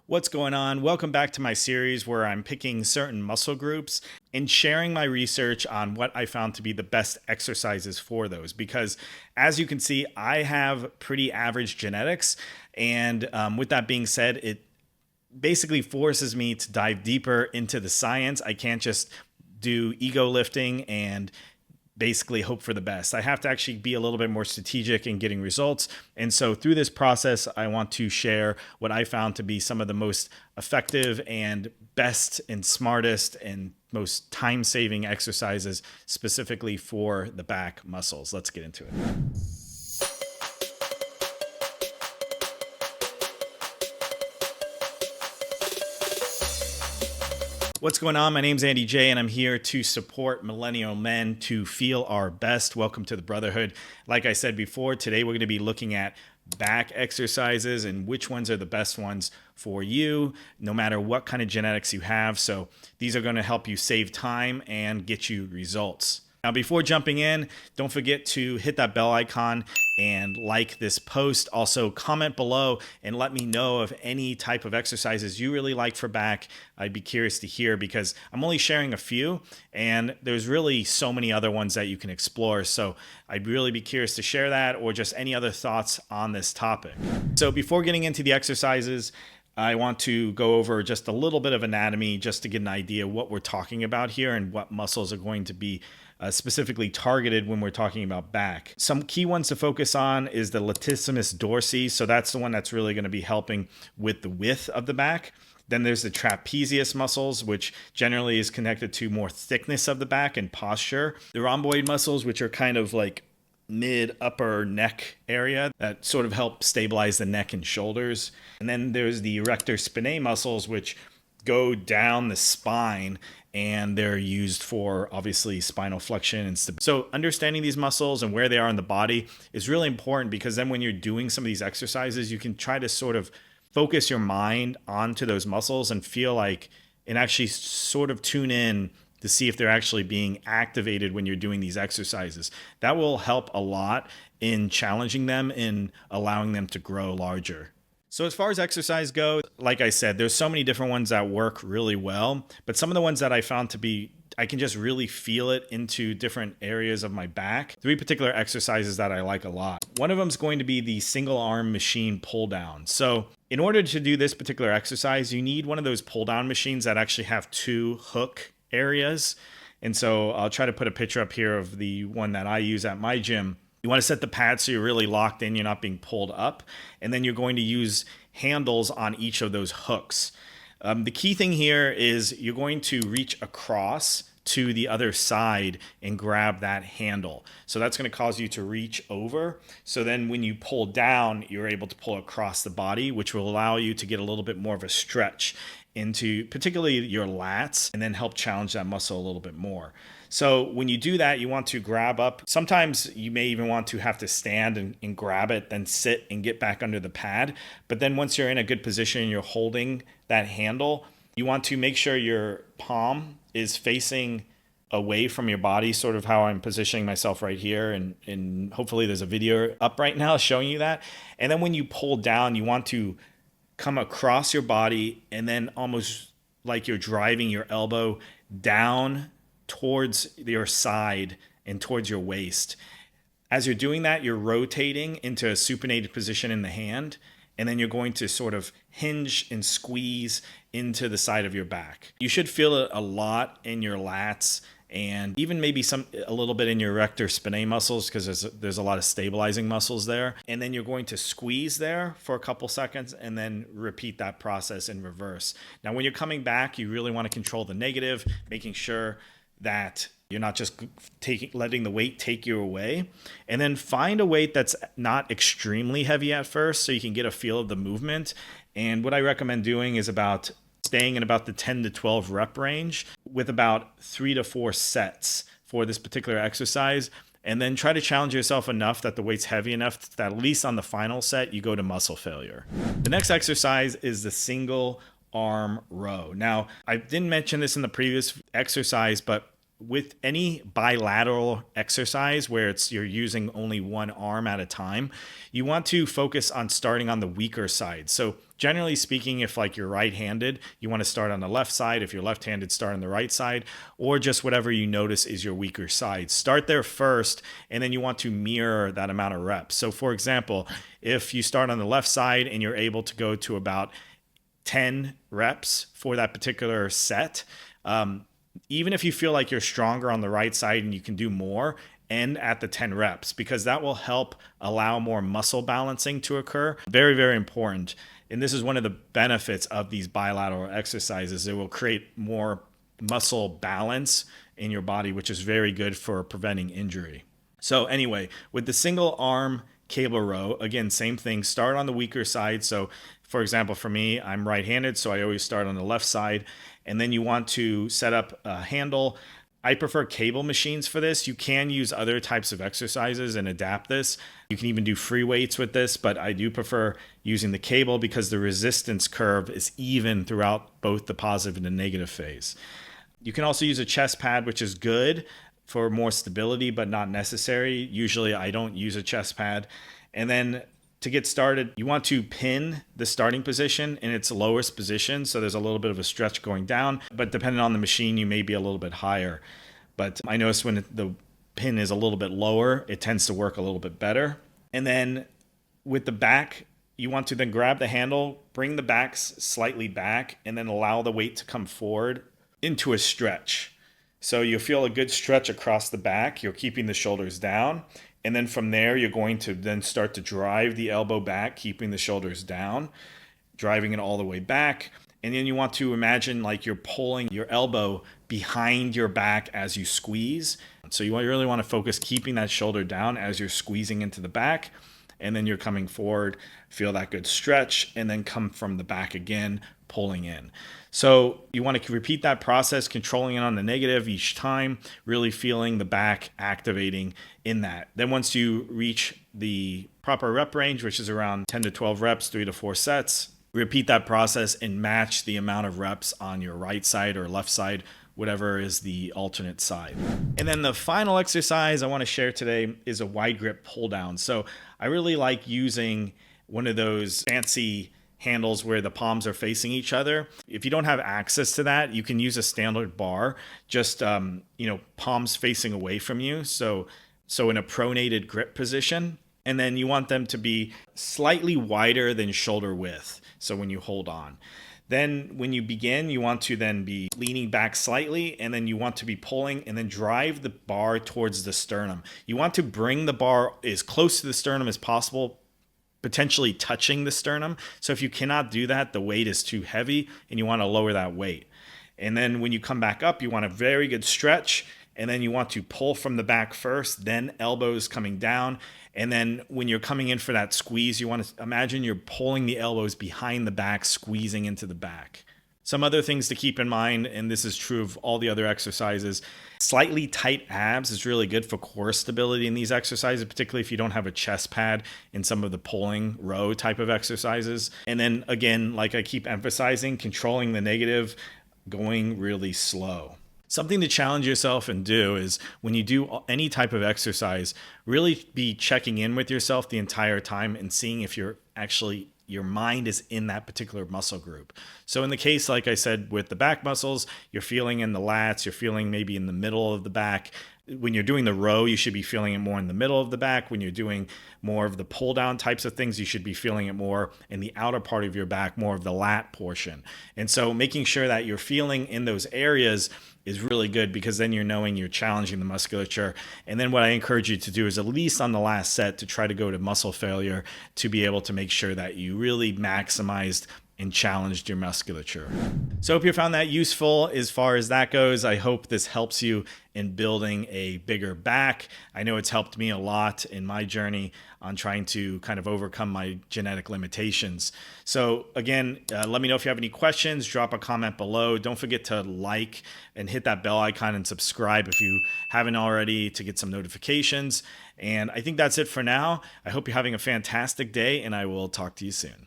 What's going on? Welcome back to my series where I'm picking certain muscle groups and sharing my research on what I found to be the best exercises for those. Because as you can see, I have pretty average genetics. And with that being said, it basically forces me to dive deeper into the science. I can't just do ego lifting and basically hope for the best. I have to actually be a little bit more strategic in getting results. And so through this process, I want to share what I found to be some of the most effective and best and smartest and most time-saving exercises specifically for the back muscles. Let's get into it. What's going on? My name's Andy J, and I'm here to support millennial men to feel our best. Welcome to the Brotherhood. Like I said before, today we're going to be looking at back exercises and which ones are the best ones for you, no matter what kind of genetics you have. So these are going to help you save time and get you results. Now, before jumping in, don't forget to hit that bell icon and like this post. Also, comment below and let me know of any type of exercises you really like for back. I'd be curious to hear because I'm only sharing a few and there's really so many other ones that you can explore. So I'd really be curious to share that or just any other thoughts on this topic. So before getting into the exercises, I want to go over just a little bit of anatomy just to get an idea of what we're talking about here and what muscles are going to be specifically targeted when we're talking about back. Some key ones to focus on is the latissimus dorsi. So that's the one that's really going to be helping with the width of the back. Then there's the trapezius muscles, which generally is connected to more thickness of the back and posture. The rhomboid muscles, which are kind of like mid upper neck area that sort of help stabilize the neck and shoulders. And then there's the erector spinae muscles, which go down the spine and they're used for obviously spinal flexion and stability. So understanding these muscles and where they are in the body is really important because then when you're doing some of these exercises, you can try to sort of focus your mind onto those muscles and feel like and actually sort of tune in to see if they're actually being activated when you're doing these exercises. That will help a lot in challenging them and allowing them to grow larger. So as far as exercise goes, like I said, there's so many different ones that work really well, but some of the ones that I found to be, I can just really feel it into different areas of my back. 3 particular exercises that I like a lot. One of them is going to be the single arm machine pull down. So in order to do this particular exercise, you need one of those pull down machines that actually have 2 hook areas. And so I'll try to put a picture up here of the one that I use at my gym. You want to set the pad so you're really locked in, you're not being pulled up. And then you're going to use handles on each of those hooks. The key thing here is you're going to reach across to the other side and grab that handle. So that's going to cause you to reach over. So then when you pull down, you're able to pull across the body, which will allow you to get a little bit more of a stretch into particularly your lats and then help challenge that muscle a little bit more. So when you do that, you want to grab up. Sometimes you may even want to have to stand and grab it, then sit and get back under the pad. But then once you're in a good position and you're holding that handle, you want to make sure your palm is facing away from your body, sort of how I'm positioning myself right here. And hopefully there's a video up right now showing you that. And then when you pull down, you want to come across your body and then almost like you're driving your elbow down towards your side and towards your waist. As you're doing that, you're rotating into a supinated position in the hand, and then you're going to sort of hinge and squeeze into the side of your back. You should feel it a lot in your lats and even maybe a little bit in your erector spinae muscles because there's a lot of stabilizing muscles there. And then you're going to squeeze there for a couple seconds and then repeat that process in reverse. Now, when you're coming back, you really want to control the negative, making sure that you're not just letting the weight take you away. And then find a weight that's not extremely heavy at first so you can get a feel of the movement. And what I recommend doing is staying in about the 10 to 12 rep range with about 3 to 4 sets for this particular exercise. And then try to challenge yourself enough that the weight's heavy enough that at least on the final set, you go to muscle failure. The next exercise is the single arm row. Now, I didn't mention this in the previous exercise, but with any bilateral exercise where you're using only one arm at a time, you want to focus on starting on the weaker side. So Generally speaking, if like you're right-handed, you want to start on the left side. If you're left-handed, start on the right side, or just whatever you notice is your weaker side. Start there first, and then you want to mirror that amount of reps. So for example, if you start on the left side and you're able to go to about 10 reps for that particular set, even if you feel like you're stronger on the right side and you can do more, end at the 10 reps, because that will help allow more muscle balancing to occur. Very, very important. And this is one of the benefits of these bilateral exercises. It will create more muscle balance in your body, which is very good for preventing injury. So anyway, with the single arm cable row, again, same thing. Start on the weaker side. So for example, for me, I'm right-handed, so I always start on the left side. And then you want to set up a handle. I prefer cable machines for this. You can use other types of exercises and adapt this. You can even do free weights with this, but I do prefer using the cable because the resistance curve is even throughout both the positive and the negative phase. You can also use a chest pad, which is good for more stability, but not necessary. Usually I don't use a chest pad. And then to get started, you want to pin the starting position in its lowest position. So there's a little bit of a stretch going down, but depending on the machine, you may be a little bit higher. But I notice when the pin is a little bit lower, it tends to work a little bit better. And then with the back, you want to then grab the handle, bring the backs slightly back, and then allow the weight to come forward into a stretch. So you'll feel a good stretch across the back. You're keeping the shoulders down. And then from there, you're going to then start to drive the elbow back, keeping the shoulders down, driving it all the way back. And then you want to imagine like you're pulling your elbow behind your back as you squeeze. So you really want to focus keeping that shoulder down as you're squeezing into the back. And then you're coming forward, feel that good stretch, and then come from the back again, pulling in. So you want to repeat that process, controlling it on the negative each time, really feeling the back activating in that. Then once you reach the proper rep range, which is around 10 to 12 reps, 3 to 4 sets, repeat that process and match the amount of reps on your right side or left side, whatever is the alternate side. And then the final exercise I want to share today is a wide grip pull down. So I really like using one of those fancy handles where the palms are facing each other. If you don't have access to that, you can use a standard bar, just palms facing away from you. So in a pronated grip position. And then you want them to be slightly wider than shoulder width. So when you hold on. Then when you begin, you want to then be leaning back slightly, and then you want to be pulling and then drive the bar towards the sternum. You want to bring the bar as close to the sternum as possible, potentially touching the sternum. So if you cannot do that, the weight is too heavy and you want to lower that weight. And then when you come back up, you want a very good stretch. And then you want to pull from the back first, then elbows coming down. And then when you're coming in for that squeeze, you want to imagine you're pulling the elbows behind the back, squeezing into the back. Some other things to keep in mind, and this is true of all the other exercises, slightly tight abs is really good for core stability in these exercises, particularly if you don't have a chest pad in some of the pulling row type of exercises. And then again, like I keep emphasizing, controlling the negative, going really slow. Something to challenge yourself and do is when you do any type of exercise, really be checking in with yourself the entire time and seeing if your mind is in that particular muscle group. So in the case, like I said, with the back muscles, you're feeling in the lats, you're feeling maybe in the middle of the back. When you're doing the row, you should be feeling it more in the middle of the back. When you're doing more of the pull down types of things, you should be feeling it more in the outer part of your back, more of the lat portion. And so making sure that you're feeling in those areas is really good, because then you're knowing you're challenging the musculature. And then what I encourage you to do is, at least on the last set, to try to go to muscle failure to be able to make sure that you really maximized and challenged your musculature. So I hope you found that useful as far as that goes. I hope this helps you in building a bigger back. I know it's helped me a lot in my journey on trying to kind of overcome my genetic limitations. So again, let me know if you have any questions. Drop a comment below. Don't forget to like and hit that bell icon and subscribe if you haven't already, to get some notifications. And I think that's it for now. I hope you're having a fantastic day, and I will talk to you soon.